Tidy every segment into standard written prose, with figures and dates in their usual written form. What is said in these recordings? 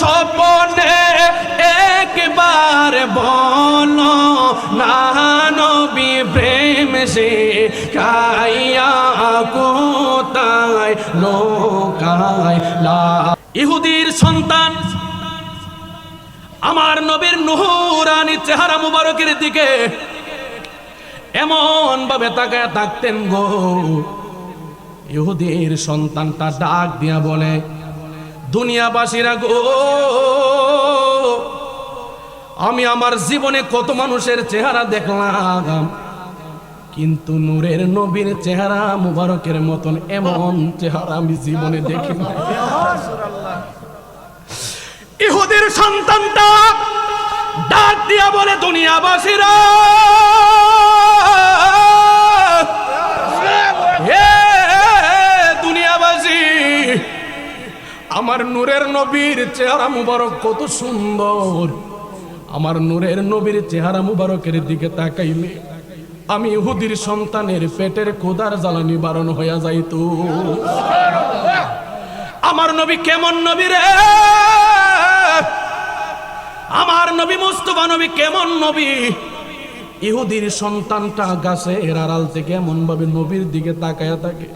স্বপ্নে একবার বলো না নবী প্রেম সে কাইয়া কোথায় লোকায় লা। ইহুদির সন্তান আমার নবীর নূরানী চেহারা মুবারকের দিকে এমন ভাবে তাকায় থাকতেন গো, ইহুদির সন্তানটা ডাক দিয়া বলে, দুনিয়াবাসীরা গো, আমি আমার জীবনে কত মানুষের চেহারা দেখলাম, কিন্তু নূরের নবীর চেহারা মুবারকের মতন এমন চেহারা আমি জীবনে দেখি না। ইহুদির সন্তানটা ডাক দিয়া বলে, দুনিয়াবাসীরা, দুনিয়াবাসী, আমার নূরের নবীর চেহারা মুবারক কত সুন্দর, আমার নূরের নবীর চেহারা মুবারকের দিকে তাকাইলে আমি ইহুদির সন্তানের পেটের ক্ষুধার জ্বালা নিবারণ হইয়া যাইত। আমার নবী কেমন নবী রে, আমার নবী মুস্তাফা নবী কেমন নবী। ইহুদির সন্তানটা গাছের আড়াল থেকে এমন ভাবে নবীর দিকে তাকায়া থাকে।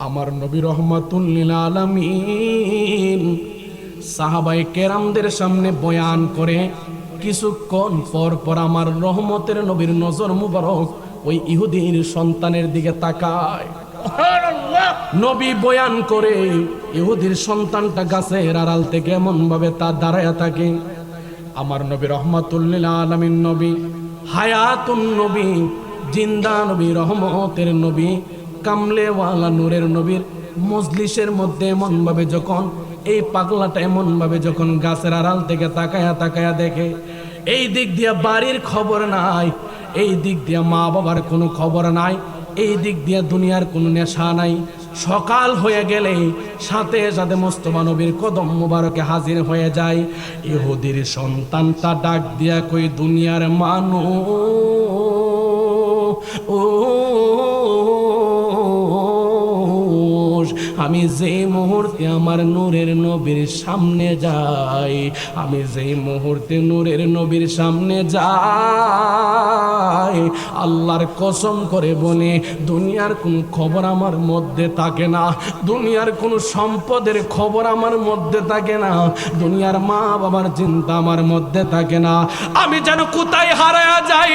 আমার নবী রহমাতুল লিল আলামিন সাহাবায়ে কেরামদের সামনে বয়ান করে কিছুক্ষণ পর পর আমার রহমতের নবীর নজর মুবারক ওই ইহুদির সন্তানের দিকে তাকায়। নবী বয়ান করে ইহুদির সন্তানটা গাছের আড়াল থেকে এমন ভাবে তা দাঁড়ায়া থাকে। আমার নবী রহমাতুল লিল আলামিন নবী, হায়াতুন নবী, জিন্দা নবী, রহমতের নবী, কামলেওয়ালা নূরের নবীর মজলিসের মধ্যে এমন ভাবে যখন এই পাগলাটা এমন ভাবে যখন গাছের আড়াল থেকে তাকায়া তাকায়া দেখে, এই দিক দিয়া বাড়ির খবর নাই, এই দিক দিয়া মা বাবার কোনো খবর নাই, এই দিক দিয়া দুনিয়ার কোনো নেশা নাই। সকাল হয়ে গেলে সাথে সাথে মুস্তাফা নবীর কদম মুবারকে হাজির হয়ে যায়। ইহুদির সন্তানটা ডাক দিয়া কই, দুনিয়ার মানুষ, আমি যে মুহূর্তে আমার নূরের নবীর সামনে যাই, আমি যে মুহূর্তে নূরের নবীর সামনে যাই, আল্লাহর কসম করে বলে দুনিয়ার কোন খবর আমার মধ্যে থাকে না, দুনিয়ার কোন সম্পদের খবর আমার মধ্যে থাকে না, দুনিয়ার মা বাবার চিন্তা আমার মধ্যে থাকে না। আমি যেন কোথায় হারায়া যাই,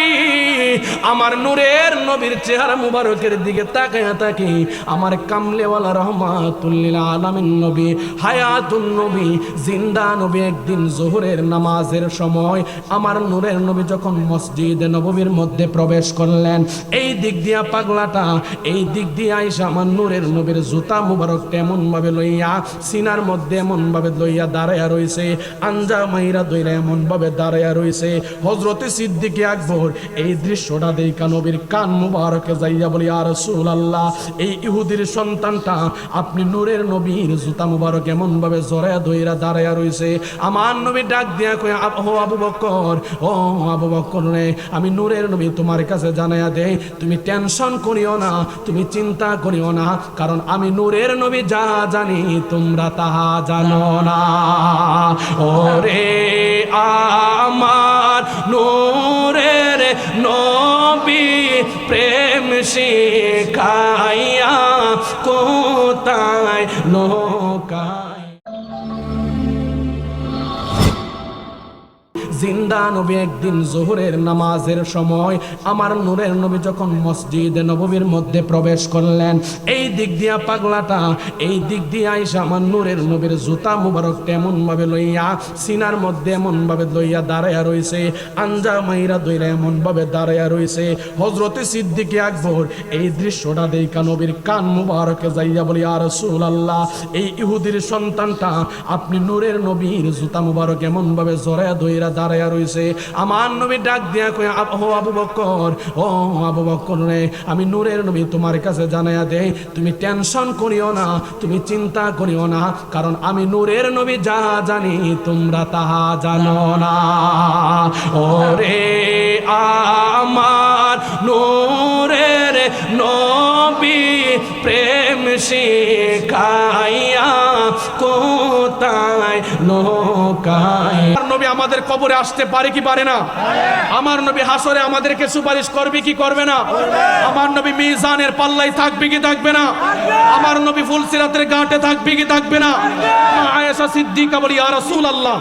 আমার নূরের নবীর চেহারা মুবারকের দিকে তাকায়া থাকি। আমার কামলেওয়ালা রহমাতুল লিল আলামিন নবী, হায়াতুন নবী, জিন্দা নবী একদিন যোহরের নামাজের সময় আমার নূরের নবী যখন মসজিদে নববীর মধ্যে প্রবেশ করলেন, এই দিক দিয়া পাগলাটা এই দিক দিয়ে আইসা আমার নূরের নবীর জুতা মুবারক এমন ভাবে লইয়া সিনার মধ্যে এমন ভাবে লইয়া দাঁড়ায়া রইছে, আঞ্জা মাইরা দইরা এমন ভাবে দাঁড়ায়া রইছে। হযরতে সিদ্দিক আকবর এই দৃশ্যটা দেখা নবীর কান মুবারকে যাইয়া বলি, ইয়া রাসূলুল্লাহ, এই ইহুদির সন্তানটা আপনি নূরের নবীর জুতা মুবারক এমন ভাবে জড়ায়া দইরা দাঁড়ায়া রইছে। আমার নবী ডাক দিয়া কয়, ও আবু বকর, ও আবু বকর রে, আমি নূরের নবী তোমার কাছে জানায়া দেই, তুমি টেনশন করিও না, তুমি চিন্তা করিও না, কারণ আমি নূরের নবী যা জানি তোমরা তাহা জানো না। ওরে আমার নূরের নবী প্রেম শিখাইয়া কোথায় লোকায়। জিন্দা নবী একদিন যোহরের নামাজের সময় আমার নূরের নবী যখন মসজিদে নববীর মধ্যে প্রবেশ করলেন, এই দিক দিয়া পাগলাটা এই দিক দিয়ে আইসা আমার নূরের নবীর জুতা মুবারক এমন ভাবে লইয়া সিনার মধ্যে এমন ভাবে লইয়া দাঁড়ায়া রইছে, আঞ্জা মাইরা দইরা এমন ভাবে দাঁড়ায়া রইছে। হযরতে সিদ্দিক আকবর এই দৃশ্যটা দেখা নবীর কান মুবারকে যাইয়া বলি, ইয়া রাসূলুল্লাহ, এই ইহুদির সন্তানটা আপনি নূরের নবীর জুতা মুবারক এমন ভাবে জড়ায়া দইরা দাঁড়ায়া রইছে। আমার নবী ডাক দিয়া কয়, ও আবু বকর, ও আবু বকর রে, আমি নূরের নবী তোমার কাছে জানায়া দেই, তুমি টেনশন করিও না, তুমি চিন্তা করিও না, কারণ আমি নূরের নবী যা জানি তোমরা তাহা জানো না। ওরে আমার নূরের নবী প্রেম শিখাইয়া কোথায় লোকায়। আমার নবী আমাদের কবরে আসতে পারে কি পারে না? আমার নবী হাসরে আমাদেরকে সুপারিশ করবে কি করবে না? আমার নবী মিজানের পাল্লায় থাকবে কি থাকবে না? আমার নবী ফুলসিরাতের ঘাটে থাকবে কি থাকবে না? মা আয়েশা সিদ্দিকা বলি, ইয়া রাসূলুল্লাহ,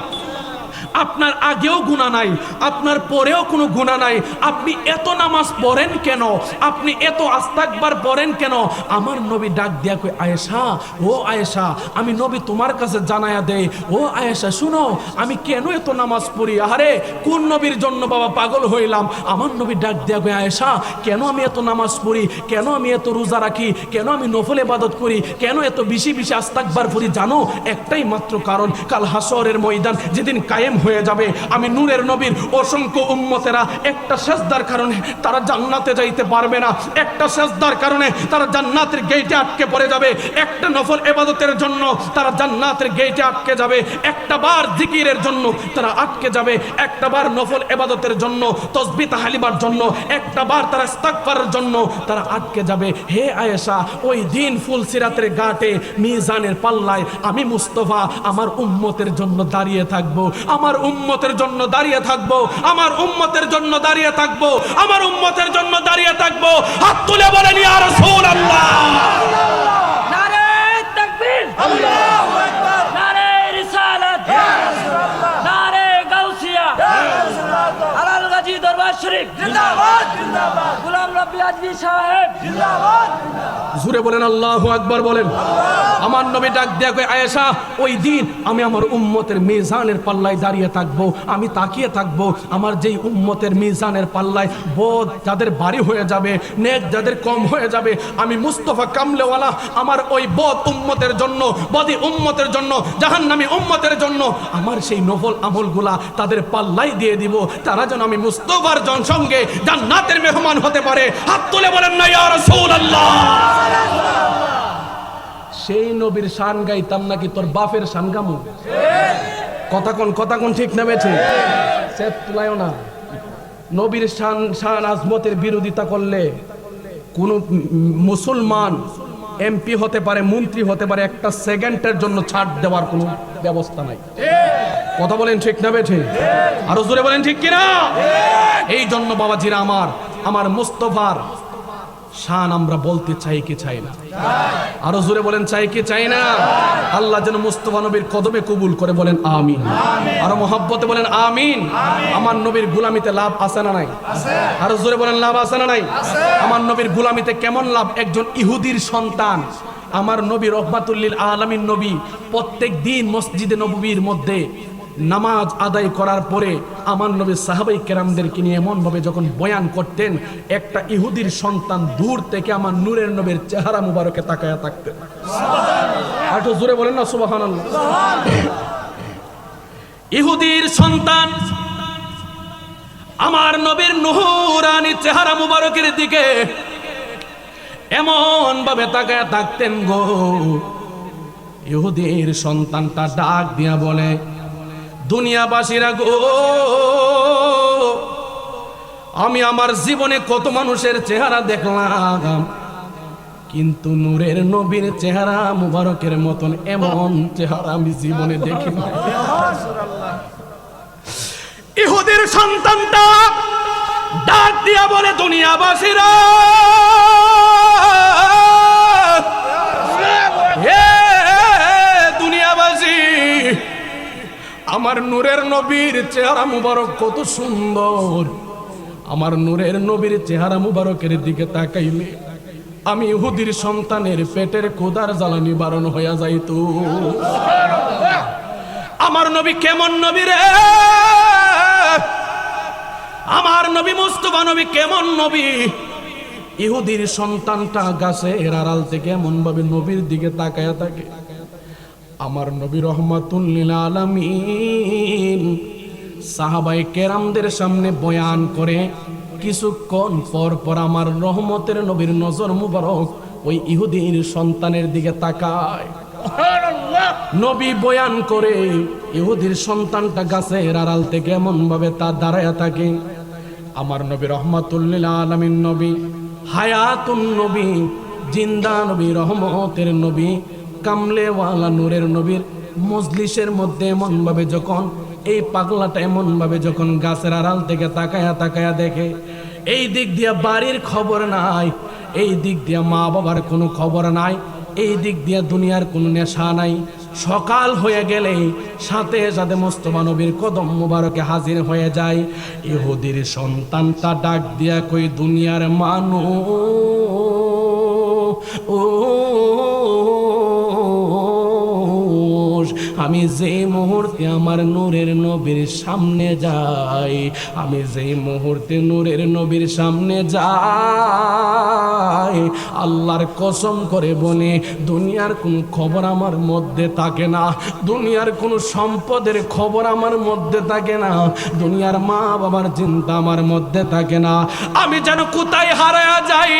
আপনার আগেও গুনাহ নাই, আপনার পরেও কোনো গুনাহ নাই, আপনি এত নামাজ পড়েন কেন, আপনি এত আস্তাগফার পড়েন কেন? আমার নবী ডাক দিয়া কই, আয়েশা, ও আয়েশা, আমি নবী তোমার কাছে জানায়া দেই, ও আয়েশা শুনো, আমি কেন এত নামাজ পড়ি? আরে কোন নবীর জন্য বাবা পাগল হইলাম? আমার নবী ডাক দিয়া কই, আয়েশা, কেন আমি এত নামাজ পড়ি, কেন আমি এত রোজা রাখি, কেন আমি নফল ইবাদত করি, কেন এত বেশি বেশি আস্তাগফার করি জানো? একটাই মাত্র কারণ, কাল হাসরের ময়দান যেদিন কায়েম হয়ে যাবে, আমি নূরের নবীর অসংখ্য উম্মতেরা একটা সেজদার কারণে তারা জান্নাতে যাইতে পারবে না, একটা সেজদার কারণে তারা জান্নাতের গেটে আটকে পড়ে যাবে, একটা নফল ইবাদতের জন্য তারা জান্নাতের গেটে আটকে যাবে, একটা বার জিকিরের জন্য তারা আটকে যাবে, একটা বার নফল ইবাদতের জন্য, তাসবিহ তাহলিবার জন্য, একটা বার তারা ইস্তিগফারের জন্য তারা আটকে যাবে। হে আয়েশা, ওই দিন ফুলসিরাতের ঘাটে মিজানের পাল্লায় আমি মুস্তাফা আমার উম্মতের জন্য দাঁড়িয়ে থাকবো, আমার উম্মতের জন্য দাঁড়িয়ে থাকবো, আমার উম্মতের জন্য দাঁড়িয়ে থাকবো, আমার উম্মতের জন্য দাঁড়িয়ে থাকবো। হাত তুলে বলেন, ইয়া রাসূলুল্লাহ। নারে তাকবীর, আল্লাহু আকবার, নারে রিসালাত, ইয়া রাসূলুল্লাহ, নারে গাউসিয়া, ইয়া রাসূলুল্লাহ, আলাল গাজী দরবার শরীফ জিন্দাবাদ, জিন্দাবাদ, গোলাম রব্বি আজমি সাহেব জিন্দাবাদ, জোরে বলেন আল্লাহু আকবার বলেন। আমার নবী ডাক দিয়া কই, আয়েশা, ওই দিন আমি আমার উম্মতের মিজানের পাল্লায় দাঁড়িয়ে থাকবো, আমি তাকিয়ে থাকবো, আমার যেই উম্মতের মিজানের পাল্লায় বদ যাদের বাড়ি হয়ে যাবে, নেক যাদের কম হয়ে যাবে, আমি মুস্তাফা কামলেওয়ালা আমার ওই বদ উম্মতের জন্য, বদি উম্মতের জন্য, জাহান্নামী উম্মতের জন্য আমার সেই নফল আমলগুলা তাদের পাল্লায় দিয়ে দিব, তারা যেন আমি মুস্তাফার সঙ্গে জান্নাতের মেহমান হতে পারে। হাত তুলে বলেন না ইয়া রাসূলুল্লাহ। সেই নবীর শান গাইতাম নাকি তোর বাপের শান গামু? কথা কোন ঠিক না বেঠিক? সে তুলায়ও না। নবীর শান আজমতের বিরোধিতা করলে কোন মুসলমান এমপি হতে পারে, মন্ত্রী হতে পারে, একটা সেকেন্ডের জন্য ছাড় দেওয়ার কোনো ব্যবস্থা নাই। কথা বলেন ঠিক না বেঠিক? আরো জোরে বলেন ঠিক কিনা? এই জন্য বাবাজিরা আমার মুস্তাফার শান আমরা বলতে চাই কি চাই না? আরো জোরে বলেন, চাই কি চাই না? আল্লাহ যেন মুস্তাফা নবীর কদমে কবুল করে, বলেন আমিন। আরো মহব্বতে বলেন আমিন। আমার নবীর গোলামিতে লাভ আছে না নাই? আরো জোরে বলেন, লাভ আছে না নাই? আমার নবীর গোলামিতে কেমন লাভ? একজন ইহুদির সন্তান আমার নবী রহমাতুল লিল আলামিন নবী প্রত্যেক দিন মসজিদে নববীর মধ্যে নামাজ আদায় করার পরে আমার নবী সাহাবাই কেরামদেরকে নিয়ে এমন ভাবে যখন বয়ান করতেন, একটা ইহুদির সন্তান দূর থেকে আমার নূরের নবীর চেহারা মুবারকে তাকায়া থাকতেন। আর একটু জোরে বলেন না সুবহানাল্লাহ। ইহুদির সন্তান আমার নবীর নূরানি চেহারা মুবারকের দিকে এমন ভাবে তাকায়া থাকতেন গো, ইহুদির সন্তানটা ডাক দিয়া বলে, দুনিয়াবাসীরা গো, আমি আমার জীবনে কত মানুষের চেহারা দেখলাম, কিন্তু নূরের নবীর চেহারা মুবারকের মতন এমন চেহারা আমি জীবনে দেখিনি। ইহুদির সন্তানটা ডাক দিয়া বলে, দুনিয়াবাসীরা, হে দুনিয়াবাসী, আমার নূরের নবীর চেহারা মুবারক কত সুন্দর, আমার নূরের নবীর চেহারা মুবারকের দিকে তাকাইলে আমি ইহুদির সন্তানের পেটের ক্ষুধার জ্বালা নিবারণ হইয়া যাইত। আমার নবী কেমন নবী রে? আমার নবী মুস্তাফা নবী কেমন নবী? ইহুদির সন্তানটা গাছের আড়াল থেকে এমন ভাবে নবীর দিকে তাকায়া থাকে। আমার নবী রহমাতুল লিল আলামিন সাহাবায়ে কেরামদের সামনে বয়ান করে কিছুক্ষণ পর পর আমার রহমতের নবীর নজর মুবারক ওই ইহুদির সন্তানের দিকে তাকায়। নবী বয়ান করে ইহুদির সন্তানটা গাছের আড়াল থেকে এমন ভাবে তা দাঁড়ায়া থাকে। আমার নবী রহমাতুল লিল আলামিন নবী, হায়াতুন নবী, জিন্দা নবী, রহমতের নবী, কামলেওয়ালা নূরের নবীর মজলিসের মধ্যে এমনভাবে যখন এই পাগলাটা এমনভাবে যখন গাছের আড়াল থেকে তাকায়া তাকায়া দেখে, এই দিক দিয়া বাড়ির খবর নাই, এই দিক দিয়া মা বাবার কোনো খবর নাই, এই দিক দিয়া দুনিয়ার কোনো নেশা নাই। সকাল হয়ে গেলে সাথে সাথে মোস্তফা নবীর কদম মুবারকে হাজির হয়ে যায়। ইহুদির সন্তানটা ডাক দিয়া কই, দুনিয়ার মানুষ, আমি যে মুহূর্তে আমার নূরের নবীর সামনে যাই, আমি যে মুহূর্তে নূরের নবীর সামনে যাই, আল্লাহর কসম করে বলে দুনিয়ার কোনো খবর আমার মধ্যে থাকে না, দুনিয়ার কোনো সম্পদের খবর আমার মধ্যে থাকে না, দুনিয়ার মা বাবার চিন্তা আমার মধ্যে থাকে না। আমি যেন কোথায় হারায়া যাই,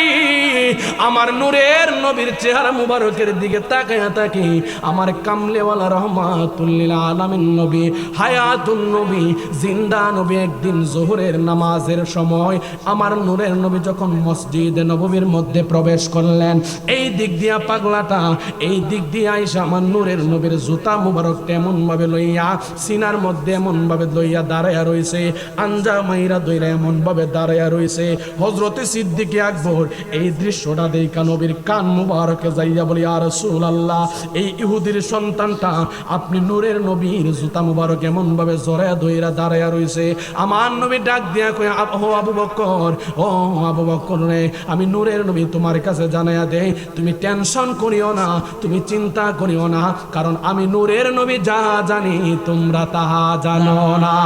আমার নূরের নবীর চেহারা মুবারকের দিকে তাকায়া থাকি। আমার কামলেওয়ালা রহমাতুল লিল আলামিন নবী, হায়াতুন নবী, জিন্দা নবী একদিন যোহরের নামাজের সময় আমার নূরের নবী যখন মসজিদে নববীর মধ্যে প্রবেশ করলেন, এই দিক দিয়া পাগলাটা এই দিক দিয়ে আইসা আমার নূরের নবীর জুতা মুবারকটা এমন ভাবে লইয়া সিনার মধ্যে এমন ভাবে লইয়া দাঁড়াইয়া রইছে, আঞ্জা মাইরা দইরা এমন ভাবে দাঁড়াইয়া রইছে। হযরতে সিদ্দিক আকবর এই দৃশ্যটা দেখা নবীর কান মুবারকে যাইয়া বলি, ইয়া রাসূলুল্লাহ, এই ইহুদির সন্তানটা আপনি নূরের নবীর জুতা মুবারক এমন ভাবে জড়ায়া দইরা দাঁড়াইয়া রইছে। আমার নবী ডাক দিয়া কই, ও আবু বকর, ও আবু বকর রে, আমি নূরের নবী তোমার কাছে জানাইয়া দেই, তুমি টেনশন করিও না, তুমি চিন্তা করিও না, কারণ আমি নূরের নবী যা জানি তোমরা তাহা জানো না।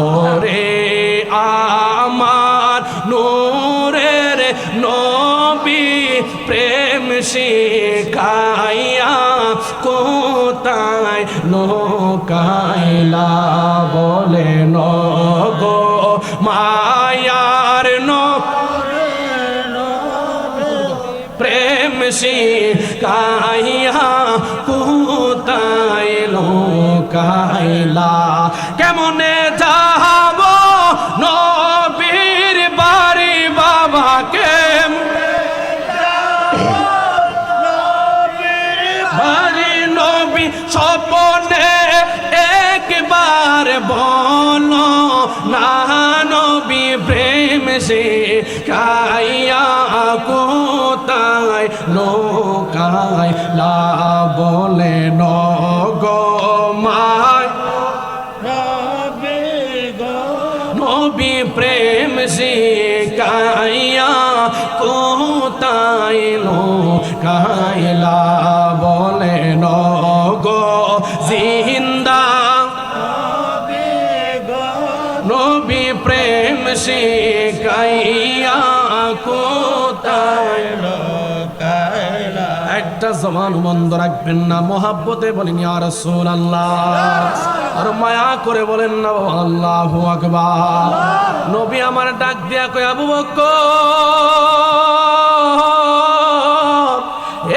ওরে আমার নূরের নবী প্রেম শিখাইয়া কোথায় লোকাইলা, বলে নগো মায়ার প্রেম শিখাইয়া কোথায় লোকাইলা, কেমনে যাব নবীর বাড়ি বাবাকে বাড়ি নবী স্বপ্নে একবার বলো না, নবী প্রেম শিখাইয়া কোথায় লোকাইলা, বলে নগো মায় নবী প্রেম শিখাইয়া কোথায় লোকাইলা, বলে নগো জিন্দা নবী প্রেম শিখাইয়া কোথায় লোকাইলা। একটা জবান বন্ধ রাখবেন না, মহাব্বতে বলেন ইয়া রাসূলুল্লাহ, আর মায়া করে বলেন না আল্লাহু আকবার। নবী আমার ডাক দিয়া কই, আবু বকর,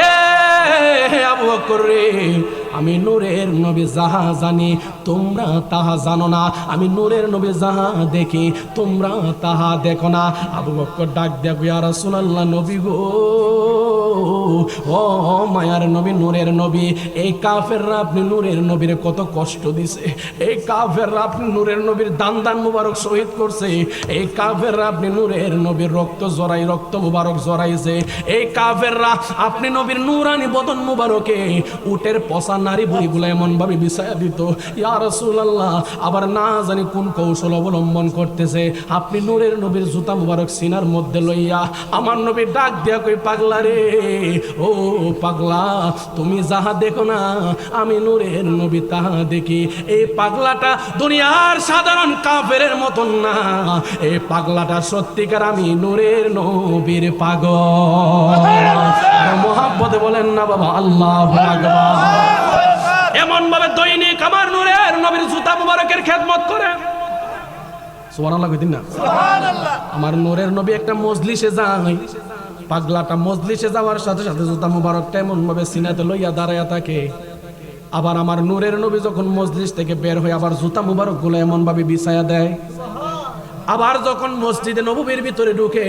এ আবু বকর রে, আমি নূরের নবী যাহা জানি তোমরা তাহা জানো না, আমি নূরের নবী যাহা দেখি তোমরা তাহা দেখো না। আবু বকর ডাক দিয়া কই, ইয়া রাসূলুল্লাহ, নবী গো, ও মায়ার নবী, নূরের নবী, এই কাফেররা আপনি নূরের নবীর কত কষ্ট দিছে, এই কাফেররা আপনি নূরের নবীর দান দান মুবারক শহীদ করছে, এই কাফেররা আপনি নূরের নবীর রক্ত মুবারক জড়াইছে, এই কাফেররা আপনি নবীর নূরানি বদন মুবারকে উটের পচা নারী বুড়িগুলো এমন ভাবে বিছায়া দিত, ইয়া রাসূলুল্লাহ, আবার না জানি কোন কৌশল অবলম্বন করতেছে, আপনি নূরের নবীর জুতা মুবারক সিনার মধ্যে লইয়া আমার নবী ডাক দিয়া কই, পাগলা রে, ও পাগলা, তুমি যাহা দেখো না আমি নূরের নবী তাহা দেখি। এই পাগলাটা দুনিয়ার সাধারণ কাফেরের মতন না, এই পাগলাটা সত্যিকার আমি নূরের নবীর পাগল। মহাব্বতে বলেন না বাবা আল্লাহু আকবার। এমন ভাবে দৈনিক আমার নূরের নবীর জুতা মুবারকের খেদমত করে, সুবহানাল্লাহ কইতেন না? সুবহানাল্লাহ। আমার নূরের নবী একটা মজলিসে যায়, পাগলাটা মজলিসে যাওয়ার সাথে সাথে জুতা মুবারকটা এমন ভাবে সিনাতে লইয়া দাঁড়ায়া থাকে। আবার আমার নূরের নবী যখন মজলিস থেকে বের হয়ে আবার জুতা মুবারক গুলো এমন ভাবে বিছায়া দেয়। আবার যখন মসজিদে নববীর ভিতরে ঢুকে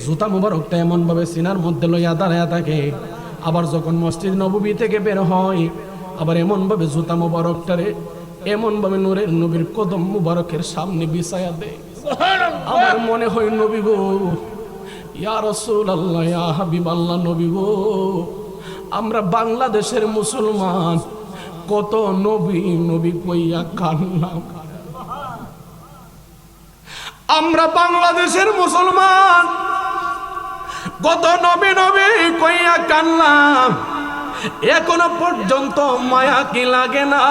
জুতা মুবারকটা এমন ভাবে সিনার মধ্যে লইয়া দাঁড়ায়া থাকে। আবার যখন মসজিদ নববী থেকে বের হয় আবার এমন ভাবে জুতা মুবারকটারে এমন ভাবে নূরের নবীর কদম মুবারকের সামনে বিছায়া দেয়। আমার মনে হয় নবী গো, ইয়া রাসূলুল্লাহ, ইয়া হাবিবাল্লাহ, নবী গো, আমরা বাংলাদেশের মুসলমান কত নবী নবী কইয়া কান্না। আমরা বাংলাদেশের মুসলমান কত নবী নবী কইয়া কান্নাম, এখনো পর্যন্ত মায়া কি লাগে না?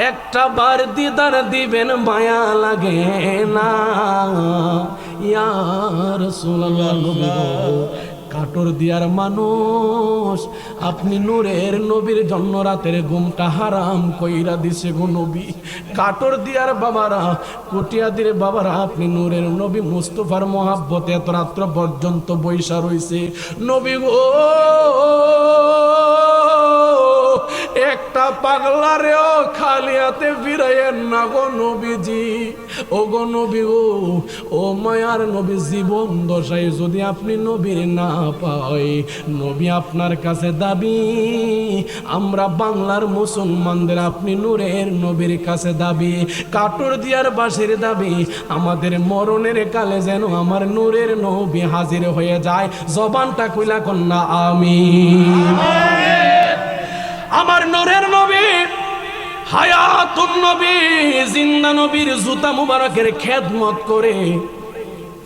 একটা বার দিদার দিবেন মায়া লাগে না? ইয়া রাসূলুল্লাহ, নবী গো, কাটর দিয়ার মানুষ আপনি নূরের নবীর জন্য রাতের ঘুমটা হারাম কইরা দিছে গো নবী। কাটর দিয়ার বাবারা, কুটিয়াদির বাবারা, আপনি নূরের নবী মুস্তাফার মহাব্বতে এত রাত্র পর্যন্ত বৈশা রইছে। নবী গো, একটা পাগলারেও খালি হাতে ফিরাইয়েন না গো নবীজি। ও গো নবী গো, ও মায়ার নবী, জীবন দশায় যদি আপনি নবীর না পাই, নবী আপনার কাছে দাবি, আমরা বাংলার মুসলমানদের আপনি নূরের নবীর কাছে দাবি, কাটর দিয়ার বাসের দাবি, আমাদের মরণের কালে যেন আমার নূরের নবী হাজির হয়ে যায়। জবানটা কইলা কন্যা আমিন। আমার নূরের নবী, হায়াতুন নবী, জিন্দা নবীর জুতা মুবারকের খেদমত করে,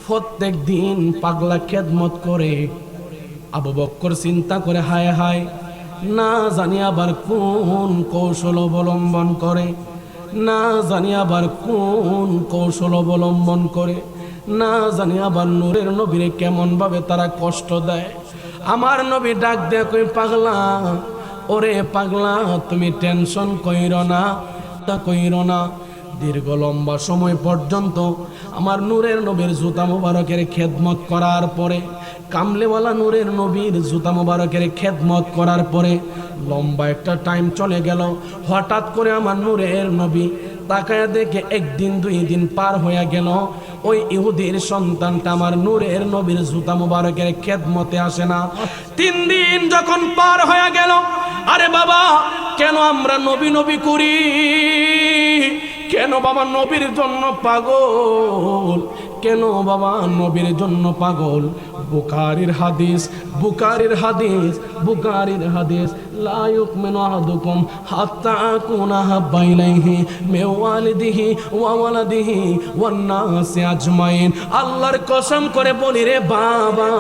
প্রত্যেক দিন পাগলা খেদমত করে। আবু বকর চিন্তা করে, হায় হায়, না জানি আবার কোন কৌশল অবলম্বন করে, না জানি আবার কোন কৌশল অবলম্বন করে, না জানি আবার নূরের নবীরে কেমন ভাবে তারা কষ্ট দেয়। আমার নবী ডাক দেয়া কই, পাগলা, ওরে পাগলা, তুমি টেনশন কইরো না, তা কইরো না। দীর্ঘ লম্বা সময় পর্যন্ত আমার নূরের নবীর জুতা মুবারকের খেদমত করার পরে, কামলেওয়ালা নূরের নবীর জুতা মুবারকের খেদমত করার পরে লম্বা একটা টাইম চলে গেল। হঠাৎ করে আমার নূরের নবী তাকায়া দেখে একদিন দুই দিন পার হয়ে গেল। ওই ইহুদির সন্তানটা আমার নূরের নবীর জুতা মুবারকের খেদমতে আসে না। 3 দিন যখন পার হয়ে গেল, আরে বাবা, কেন আমরা নবী নবী করি? কেন বাবা নবীর জন্য পাগল? কেন বাবা নবীর জন্য পাগল? বুখারীর হাদিস, বুখারীর হাদিস, বুখারীর হাদিস, লা ইউমিনু আহাদুকুম হাত্তা আকুনা হাব্বা ইলাইহি মিন ওয়ালিদিহি ওয়া ওয়ালাদিহি ওয়ান নাসি আজমাইন। আল্লাহর কসম করে বলি রে বাবা,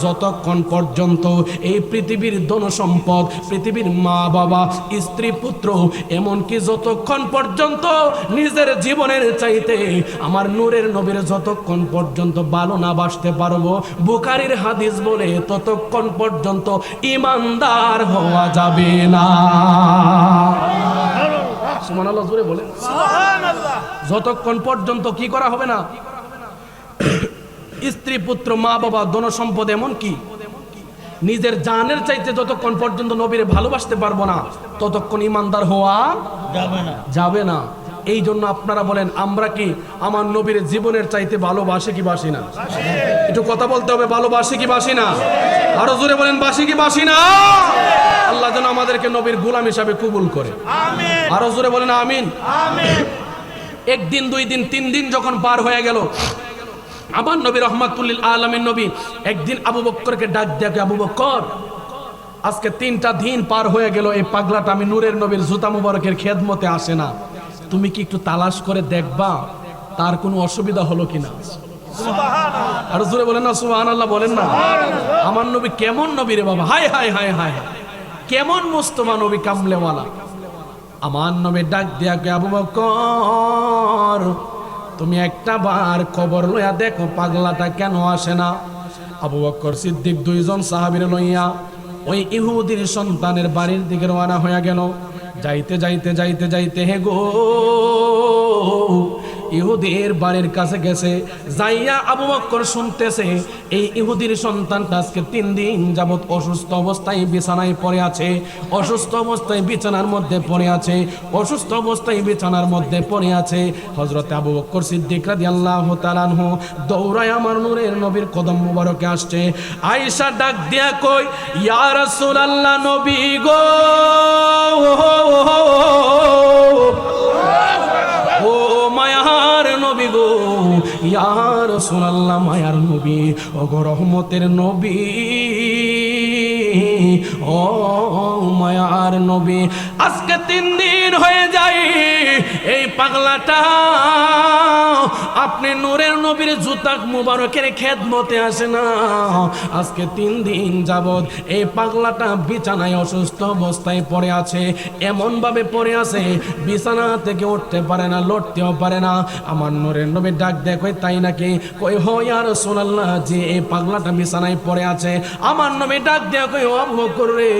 যতক্ষণ পর্যন্ত এই পৃথিবীর ধন সম্পদ, পৃথিবীর মা বাবা, স্ত্রী পুত্র, এমনকি যতক্ষণ পর্যন্ত নিজের জীবনের চাইতে আমার নূরের নবীর যতক্ষণ পর্যন্ত ভালো না বাসতে পারবো, বুখারীর হাদিস বলে ততক্ষণ পর্যন্ত ঈমানদার হওয়া যাবে না। সুবহানাল্লাহ, জোরে বলেন সুবহানাল্লাহ। যতক্ষণ পর্যন্ত কি করা হবে না? স্ত্রী পুত্র মা বাবা ধন সম্পদ, এমনকি নিজের জানের চাইতে যতক্ষণ পর্যন্ত নবীরে ভালোবাসতে পারবো না, ততক্ষণ ঈমানদার হওয়া যাবে না। এই জন্য আপনারা বলেন, আমরা কি আমার নবীর জীবনের চাইতে ভালোবাসি কি বাসি না? একটু কথা বলতে হবে, ভালোবাসি কি বাসি না? আরো জোরে বলেন, বাসি কি বাসি না? আল্লাহ যেন আমাদেরকে নবীর গোলাম হিসাবে কবুল করে। আরো জোরে বলেন আমিন। একদিন দুই দিন 3 দিন যখন পার হয়ে গেল, আমার নবী রহমাতুল লিল আলামিন নবী একদিন আবু বকরকে ডাক দিয়ে, আবু বকর, আজকে 3টা দিন পার হয়ে গেল, এই পাগলাটা আমি নূরের নবীর জুতা মুবারকের খেদমতে আসে না, তুমি কি একটু তালাশ করে দেখবা তার কোনো অসুবিধা হলো কিনা? সুবহানাল্লাহ। আর জোরে বলেন না সুবহানাল্লাহ, বলেন না। আমার নবী কেমন নবী রে বাবা, হায় হায় হায় হায়, কেমন মুস্তাফা নবী, কামলেওয়ালা। আমার নবী ডাক দিয়া কে, আবু বকর, তুমি একটা বার খবর লইয়া দেখো পাগলাটা কেন আসে না। আবু বকর সিদ্দিক 2 জন সাহাবীরে লইয়া ওই ইহুদির সন্তানের বাড়ির দিকে রওনা হয়ে গেল। যাইতে যাইতে যাইতে যাইতে, হে গো, ইহুদির বাড়ির কাছে গেছে, যাইয়া আবু বকর শুনতেছে এই ইহুদির সন্তানটা আজকে 3 দিন যাবত অসুস্থ অবস্থায় বিছানায় পড়ে আছে, অসুস্থ অবস্থায় বিছানার মধ্যে পড়ে আছে, অসুস্থ অবস্থায় বিছানার মধ্যে পড়ে আছে। হযরত আবু বকর সিদ্দিক রাদিয়াল্লাহু তাআলা আনহু দৌড়ায় আমার নূরের নবীর কদম মুবারকে আসছে। আয়েশা ডাক দিয়া কই, ইয়া রাসূলুল্লাহ, নবী গো, ও মায়ার নবী গো, ইয়া রাসূলুল্লাহ, মায়ার নবী, ও গো রহমতের নবী, ও মায়ার নবী, আজকে 3 দিন হয়ে যায় এই পাগলাটা আপনি নূরের নবীর জুতাক মুবারকের খেদমতে আসে না। আজকে 3 দিন যাবত এই পাগলাটা বিছানায় অসুস্থ অবস্থায় পড়ে আছে, এমন ভাবে পড়ে আছে বিছানা থেকে উঠতে পারে না, লড়তেও পারে না। আমার নূরের নবী ডাক দেয়, কই তাই নাকি? কই হো ইয়া রাসূলুল্লাহ, যে এই পাগলাটা বিছানায় পড়ে আছে। আমার নবী ডাক দেয়, কই ও আবু বকর রে,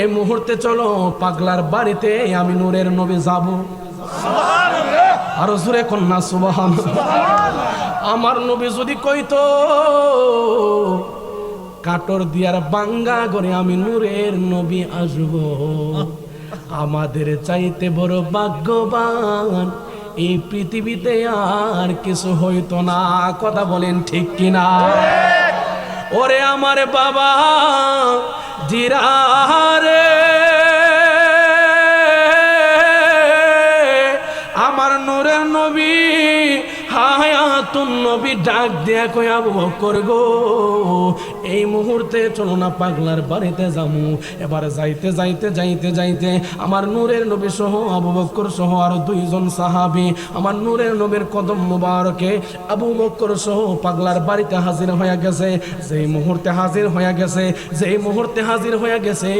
এই মুহূর্তে চলো পাগলার বাড়িতে আমি নূরের নবী যাব। আরো জোরে কন্যা সুবহানাল্লাহ। আমার নবী যদি কইতো কাটর দিয়ার বাঙ্গা করে আমি নূরের নবী আসব, আমাদের চাইতে বড় ভাগ্যবান এই পৃথিবীতে আর কিছু হইতো না। কথা বলেন ঠিক কিনা? ওরে আমার বাবা জিরারে, আমার নূরের নবী হায়াতুন নবী ডাক দিয়া কই, আবু বকর গো, এই মুহূর্তে চলো না পাগলার বাড়িতে যামু। এবার যাইতে যাইতে যাইতে যাইতে আমার নূরের নবী সহ আবু বকর সহ আরো 2 জন সাহাবী আমার নূরের নবীর কদম মুবারকে আবু বকর সহ পাগলার বাড়িতে হাজির হয়ে গেছে। যেই মুহূর্তে হাজির হয়ে গেছে, যেই মুহূর্তে হাজির হয়ে গেছে,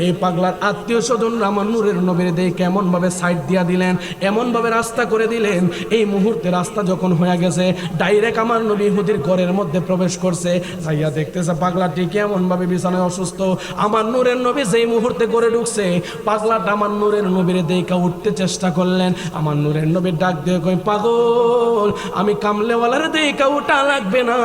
এই পাগলার আত্মীয় স্বজনরা আমার নূরের নবীর দিয়ে কেমন ভাবে সাইড দিয়া দিলেন, এমন ভাবে রাস্তা করে দিলেন। এই মুহূর্তে রাস্তা যখন হয়ে গেছে, ডাইরেক্ট আমার নবী ইহুদির ঘরের মধ্যে প্রবেশ করছে। যাইয়া দেখতেছে পাগলাটি কেমন ভাবে বিছানায় অসুস্থ। আমার নূরের নবী যেই মুহূর্তে করে ঢুকছে, পাগলাটা আমার নূরের নবীর দেখা উঠতে চেষ্টা করলেন। আমার নূরের নবী ডাক দিয়ে কই, পাগল, আমি কামলেওয়ালার দেখা উঠা লাগবে না,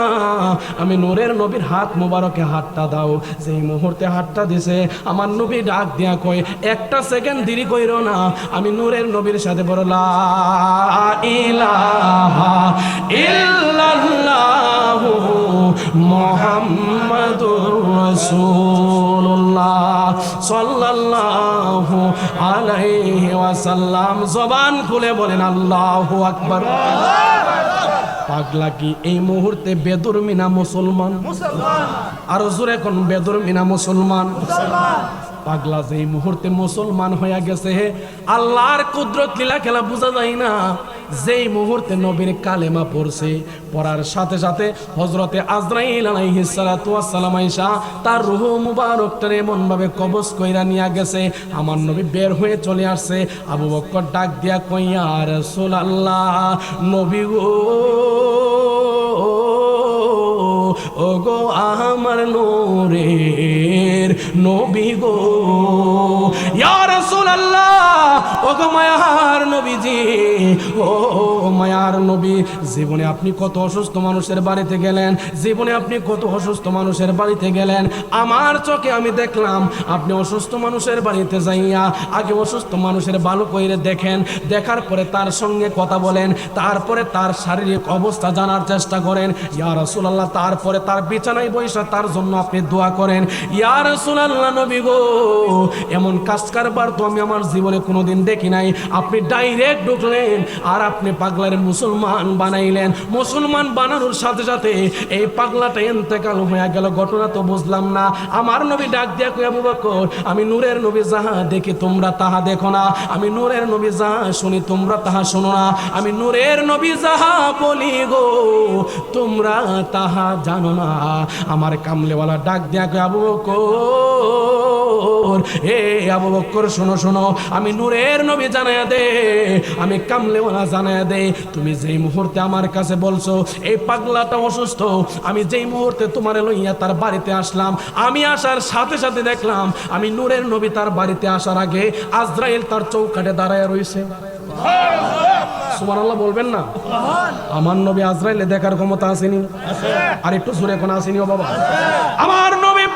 আমি নূরের নবীর হাত মুবারকে হাতটা দাও। যেই মুহূর্তে হাতটা দিছে, আমার নবী ডাক দিয়া কই, 1 সেকেন্ড দেরি কইরো না, আমি নূরের নবীর সাথে বড় লা ইলাহা ইল্লাল্লাহু মুহাম্মাদুর রাসূলুল্লাহ সাল্লাল্লাহু আলাইহি ওয়াসাল্লাম। জবান খুলে বলেন আল্লাহু আকবার। পাগলা কি এই মুহূর্তে বেদরমি না মুসলমান? আরো জোরে কোন বেদরমি না মুসলমান? পাগলা যেই মুহূর্তে মুসলমান হয়ে গেছে, আল্লাহর কুদরত লীলা খেলা বোঝা যায় না। যেই মুহূর্তে নবীর কালেমা পড়ছে, পড়ার সাথে সাথে হযরতে আজরাইল আলাইহিস সালাতু ওয়াস সালাম আয়েশা তার রূহ মুবারকটারে এমন ভাবে কবজ কইরা নিয়ে গেছে। আমার নবী বের হয়ে চলে আসছে। আবু বকর ডাক দিয়া কই, ইয়া রাসূলুল্লাহ, নবী গো, ও গো আমার নূরের নবী গো, ইয়া রাসূলুল্লাহ, ও গো মায়ার নবীজি, ও মায়ার নবী, জীবনে আপনি কত অসুস্থ মানুষের বাড়িতে গেলেন, জীবনে আপনি কত অসুস্থ মানুষের বাড়িতে গেলেন। আমার চোখে আমি দেখলাম আপনি অসুস্থ মানুষের বাড়িতে যাইয়া আগে অসুস্থ মানুষের ভালো কইরে দেখেন, দেখার পরে তার সঙ্গে কথা বলেন, তারপরে তার শারীরিক অবস্থা জানার চেষ্টা করেন। ইয়া রাসূলুল্লাহ, তারপরে তার বিছানায় বসে তার জন্য আপনি দোয়া করেন। ইয়া রাসূলুল্লাহ, নবী গো, এমন কাজ কারবার তো আমি আমার জীবনে কোনোদিন দেখি নাই। আপনি ডাইরেক্ট ঢুকলেন আর আপনি পাগলারে মুসলমান বানাইলেন। মুসলমান বানানোর সাথে সাথে এই পাগলাটা ইন্তেকাল হয়ে গেল। ঘটনা তো বুঝলাম না। আমার নবী ডাক দিয়া কই, আবু বকর, আমি নূরের নবী যাহা দেখি তোমরা তাহা দেখো না, আমি নূরের নবী যাহা শুনি তোমরা তাহা শোনো না, আমি নূরের নবী যাহা বলি গো তোমরা তাহা জানো না। আমার কামলেওয়ালা ডাক দিয়া কই, আবু বকর, হে আবু বকর, শোনো শোনো, আমি নূরের নবী জানায়া দে, আমি কামলেওয়ালা জানায়া দে, তুমি যেই মুহূর্তে আমার কাছে বলছো এই পাগলাটা অসুস্থ, আমি যেই মুহূর্তে তোমার লইয়া তার বাড়িতে আসলাম, আমি আসার সাথে সাথে দেখলাম আমি নূরের নবী তার বাড়িতে আসার আগে আজরাইল তার চৌকাঠে দাঁড়ায় রইছে। সুবহানাল্লাহ বলবেন না? আমার নবী আজরাইলে দেখার ক্ষমতা আসেনি? আর একটু জোরে কোন আসেনি ও বাবা? আমার নবী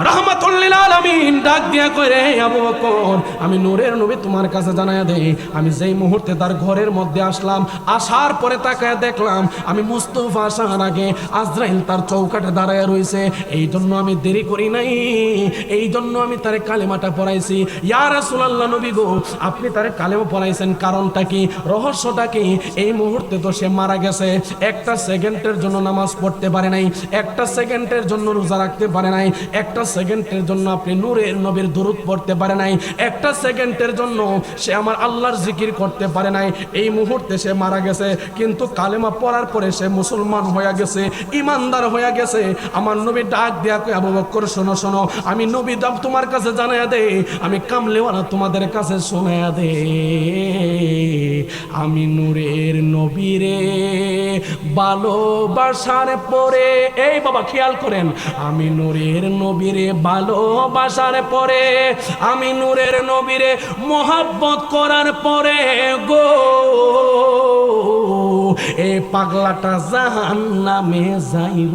রাহমাতুল লিল আলামিন ডাক দিয়া কইরে, আবু বকর আমি নূরের নবী তোমার কাছে জানায়া দেই, আমি যেই মুহূর্তে তার ঘরের মধ্যে আসলাম, আসার পরে তাকায় দেখলাম আমি মুস্তাফা আসার আগে আজরাইল তার চৌকাঠে দাঁড়ায় রইছে। এই জন্য আমি দেরি করি নাই, এই জন্য আমি তারে কালেমাটা পড়াইছি। ইয়া রাসূলুল্লাহ নবী গো, আপনি তারে কালেমা পড়াইছেন, কারণটা কি, রহস্যটা কি? এই মুহূর্তে তো সে মারা গেছে, একটা সেকেন্ডের জন্য নামাজ পড়তে পারে নাই, একটা সেকেন্ডের জন্য রোজা রাখতে পারে নাই, একটা সেকেন্ডের জন্য আপনি নূরের নবীর দুরূদ পড়তে পারে নাই, একটা সেকেন্ডের জন্য সে আমার আল্লাহর জিকির করতে পারে নাই। এই মুহূর্তে সে মারা গেছে, কিন্তু কালেমা পড়ার পরে সে মুসলমান হয়ে গেছে, ইমানদার হয়ে গেছে। আমার নবী ডাক দেয়া কই, আবু বকর শোনো শোনো, আমি নবী দাম তোমার কাছে জানায়া দে, আমি কামলেওয়ালা তোমাদের কাছে শোনায়া দে, আমি নূরের নবীরে ভালোবাসার পরে, এই বাবা খেয়াল করেন, আমি নূরের নবীরে ভালোবাসার পরে, আমি নূরের নবীরে মোহাব্বত করার পরে গো, এই পাগলাটা জাহান্নামে যাইব,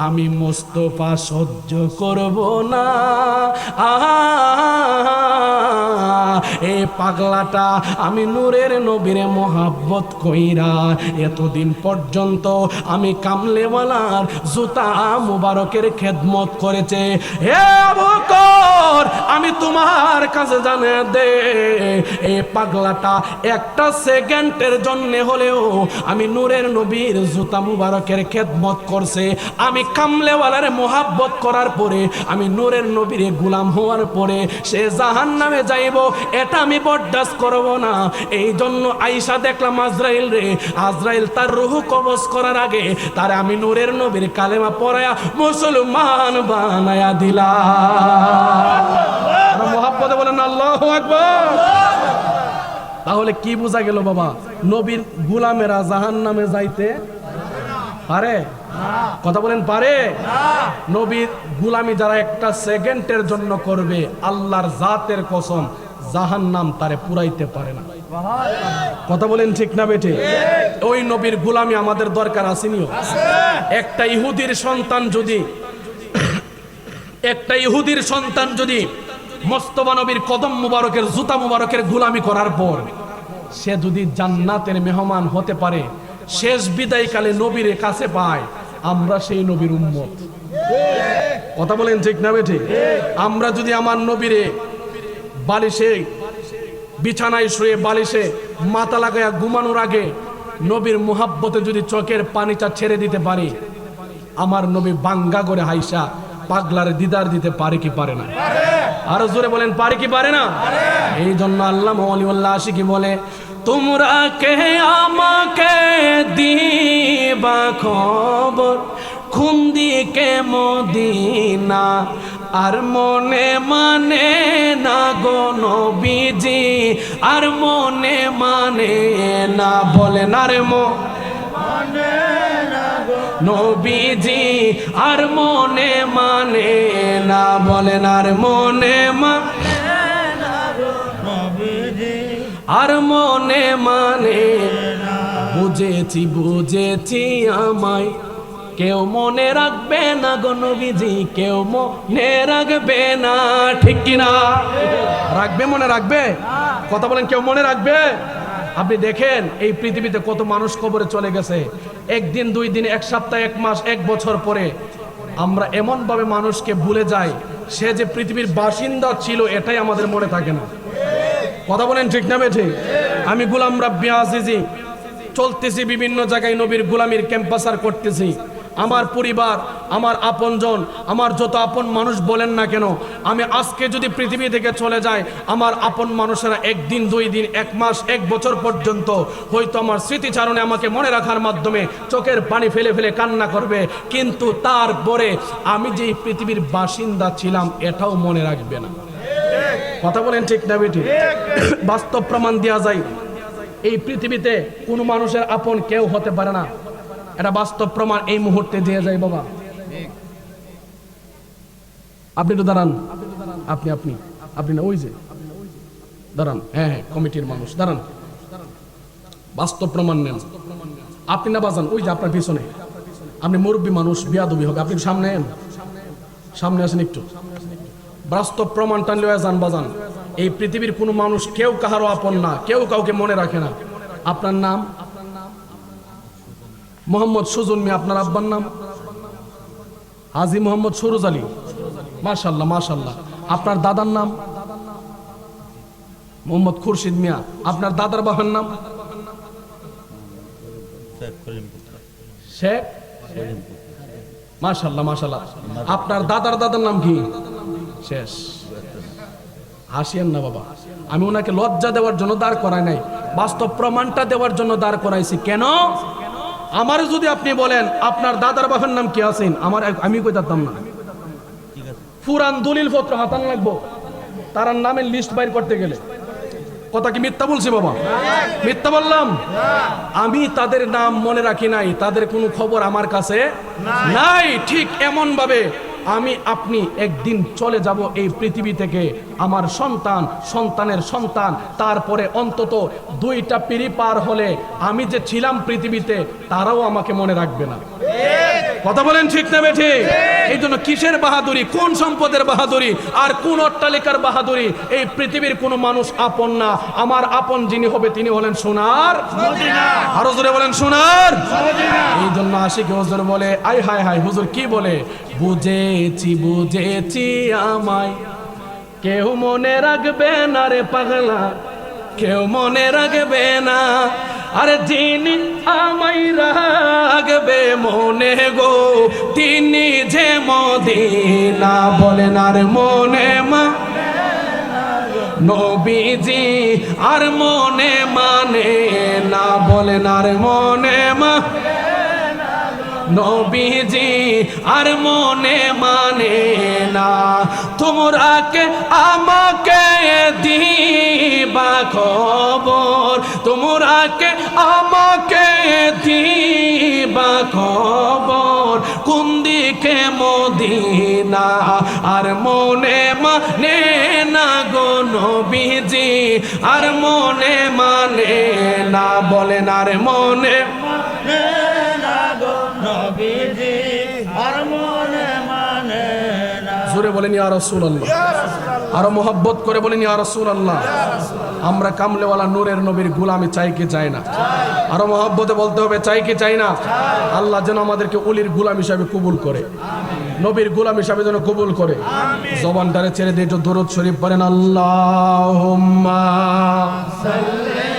আমি মুস্তাফা সহ্য করব না। এই পাগলাটা আমি নূরের নবীরে মোহাব্বত কইরা এতদিন পর্যন্ত আমি কামলেওয়ালার জুতা মুবারকের খেদমত করেছে। হে আবু বকর, আমি তোমার কাছে জানা দে, এই পাগলাটা একটা সেকেন্ডের জন্য হলেও আমি নূরের নবীর জুতা মুবারকের খেদমত করছে। আমি কামলেওয়ালার মোহাব্বত করার পরে, আমি নূরের নবীর গোলাম হওয়ার পরে সে জাহান্নামে যাইব, এটা আমি বরদাস্ত করব না। এই জন্য আয়েশা দেখলাম আজরাইল রে, আজরাইল তার রূহ কবজ করার আগে তার আমি নূরের নবীর কালেমা পড়ায়া মুসলমান বানায়া দিলাম। মোহাব্বতে বলেন আল্লাহু আকবার। তাহলে কি বোঝা গেল বাবা? নবীর গোলামেরা জাহান্নামে যাইতে পারে? কথা বলেন পারে? নবীর গোলামি যারা একটা সেকেন্ডের জন্য করবে, আল্লাহর জাতের কসম জাহান্নাম তারে পুরাইতে পারে না। কথা বলেন ঠিক না বেঠে? ওই নবীর গোলামি আমাদের দরকার আসেনিও? একটা ইহুদির সন্তান যদি মুস্তাফা নবীর কদম মুবারকের জুতা মুবারকের গোলামি করার পর সে যদি জান্নাতের মেহমান হতে পারে, শেষ বিদায়কালে নবীর কাছে পায়, আমরা সেই নবীর উম্মত। কথা বলেন ঠিক না বেঠে? আমরা যদি আমার নবীরে বালিশে, বিছানায় শুয়ে বালিশে মাথা লাগায়া ঘুমানোর আগে নবীর মুহাব্বতে যদি চোখের পানিটা ছেড়ে দিতে পারি, আমার নবী বাঙ্গা করে হাইসা পাগলার দিদার দিতে পারে কি পারে না? আরো জোরে বলেন, পারে কি পারে না? এই জন্য আল্লাহ ওয়ালিউল্লাহ আশিকি বলে, তোমরা কে আমাকে দিবা খবর, খুন্দিকে মদিনা আর মনে মানে না গো নবীজি, আর মনে মানে না, বলেন আর মনে না গো নবীজি, আর মনে মানে না, বলেন আর মনে মানে না গো নবীজি, আর মনে মানে না। বুঝেছি আমায় কেউ মনে রাখবে না গো নবীজি, কেউ মনে রাখবে না, ঠিক কিনা? রাখবে, মনে রাখবে? কথা বলেন, কেউ মনে রাখবে? আপনি দেখেন এই পৃথিবীতে কত মানুষ কবরে চলে গেছে, একদিন, 2 দিন, 1 সপ্তাহ, 1 মাস, 1 বছর পরে আমরা এমন ভাবে মানুষকে ভুলে যাই, সে যে পৃথিবীর বাসিন্দা ছিল এটাই আমাদের মনে থাকে না। কথা বলেন ঠিক না বেঠে? আমি গোলাম রাব্বি আজিজি চলতেছি বিভিন্ন জায়গায়, নবীর গোলামির ক্যাম্পাসার করতেছি। আমার পরিবার, আমার আপনজন, আমার যত আপন মানুষ বলেন না কেন, আমি আজকে যদি পৃথিবী থেকে চলে যাই, আমার আপন মানুষেরা 1 দিন, 2 দিন, 1 মাস, 1 বছর পর্যন্ত হয়তো আমার স্মৃতিচারণে আমাকে মনে রাখার মাধ্যমে চোখের পানি ফেলে ফেলে কান্না করবে, কিন্তু তারপরে আমি যে পৃথিবীর বাসিন্দা ছিলাম এটাও মনে রাখবে না। কথা বলেন ঠিক না বেটি? বাস্তব প্রমাণ দেওয়া যায়, এই পৃথিবীতে কোনো মানুষের আপন কেউ হতে পারে না, এটা বাস্তব প্রমাণ এই মুহূর্তে দিয়ে যায় বাবা। আপনি তো দাঁড়ান, আপনি না, ওই যে দাঁড়ান, হ্যাঁ কমিটির মানুষ দাঁড়ান, বাস্তব প্রমাণ নেন। আপনি না বাজান, ওই যে আপনার পিছনে, আপনি মুরব্বী মানুষ, বিয়াদবি হবে, আপনি সামনে সামনে আসেন একটু। বাস্তব প্রমাণটা লয়ে যান বাজান। এই পৃথিবীর কোনো মানুষ কেউ কাহারও আপন না, কেউ কাউকে মনে রাখে না। আপনার নাম মোহাম্মদ সুজন মিয়া, আপনার আব্বার নাম হাজী মোহাম্মদ সুরুজ আলী। মাশাল্লাহ মাশাল্লাহ। আপনার দাদার নাম মোহাম্মদ খুরশিদ মিয়া। আপনার দাদার বাবার নাম শেখ। মাশাল্লাহ মাশাল্লাহ। আপনার দাদার দাদার নাম কি? শেষ। হাসিয়েন না বাবা, আমি ওনাকে লজ্জা দেওয়ার জন্য দাঁড় করাই নাই, বাস্তব প্রমাণটা দেওয়ার জন্য দাঁড় করাইছি। কেন? আমার যদি আপনি বলেন আপনার দাদার বাবার নাম কি আছেন, আমি কইতাম না। পুরান দলিল পত্র হাতান লাগবো তার নামের লিস্ট বাইর করতে গেলে। কথা কি মিথ্যা বলছি বাবা? মিথ্যা বললাম? আমি তাদের নাম মনে রাখি নাই, তাদের কোনো খবর আমার কাছে নাই। ঠিক এমন ভাবে আমি আপনি একদিন চলে যাব এই পৃথিবী থেকে। আমার সন্তান, সন্তানের সন্তান, তারপরে অন্তত 2টা পিঁড়ি পার হলে আমি যে ছিলাম পৃথিবীতে তারাও আমাকে মনে রাখবে না। কথা বলেন ঠিক না বেঠিক? এই জন্য কিসের বাহাদুরি, কোন সম্পদের বাহাদুরি আর কোন অট্টালিকার বাহাদুরি? এই পৃথিবীর কোনো মানুষ আপন না। আমার আপন যিনি হবে তিনি হলেন সোনার মদিনা। আরো জোরে বলেন সোনার মদিনা। এই জন্য আশিক হুজুর বলে, আই হায় হায়, হুজুর কি বলে? বুঝেছি বুঝেছি আমায় কেউ মনে রাখবে না রে পাগলা, কেউ মনে রাখবে না। আরে যিনি আমায় রাখবে মনে গো, তিনি যে মদিনা। বলেন আর মনে মা নবীজি আর মনে মানে না। বলেন আর মনে মা নবীজি আর মনে মানে না। তোমরা কে আমাকে দিবা খবর, তোমরা কে আমাকে দিবা খবর, কোন দিকে মদিনা আর মনে মানে না গো নবীজি আর মনে মানে না। বলেন আর মনে জোরে বলেন ইয়া রাসূলুল্লাহ, আরো মোহাব্বত করে বলেন ইয়া রাসূলুল্লাহ। আমরা কামলেওয়ালা নূরের নবীর গোলামি চাই কি চাই না? আরো মোহাব্বতে বলতে হবে চাই কি চাই না? আল্লাহ যেন আমাদেরকে ওলির গোলাম হিসাবে কবুল করে, নবীর গোলাম হিসাবে যেন কবুল করে। জবানটারে ছেড়ে দিয়ে একটু দরুদ শরীফ পড়েন। আল্লাহুম্মা সাল্লি